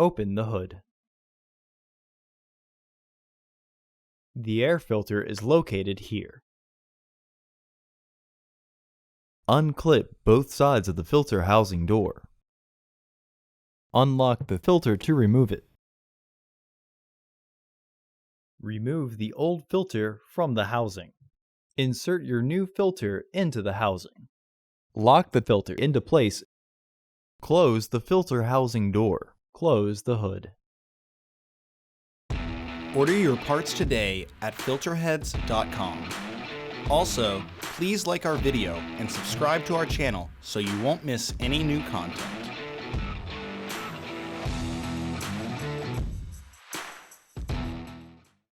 open the hood. The air filter is located here. Unclip both sides of the filter housing door. Unlock the filter to remove it. Remove the old filter from the housing. Insert your new filter into the housing. Lock the filter into place. Close the filter housing door. Close the hood. Order your parts today at filterheads.com. Also, please like our video and subscribe to our channel so you won't miss any new content.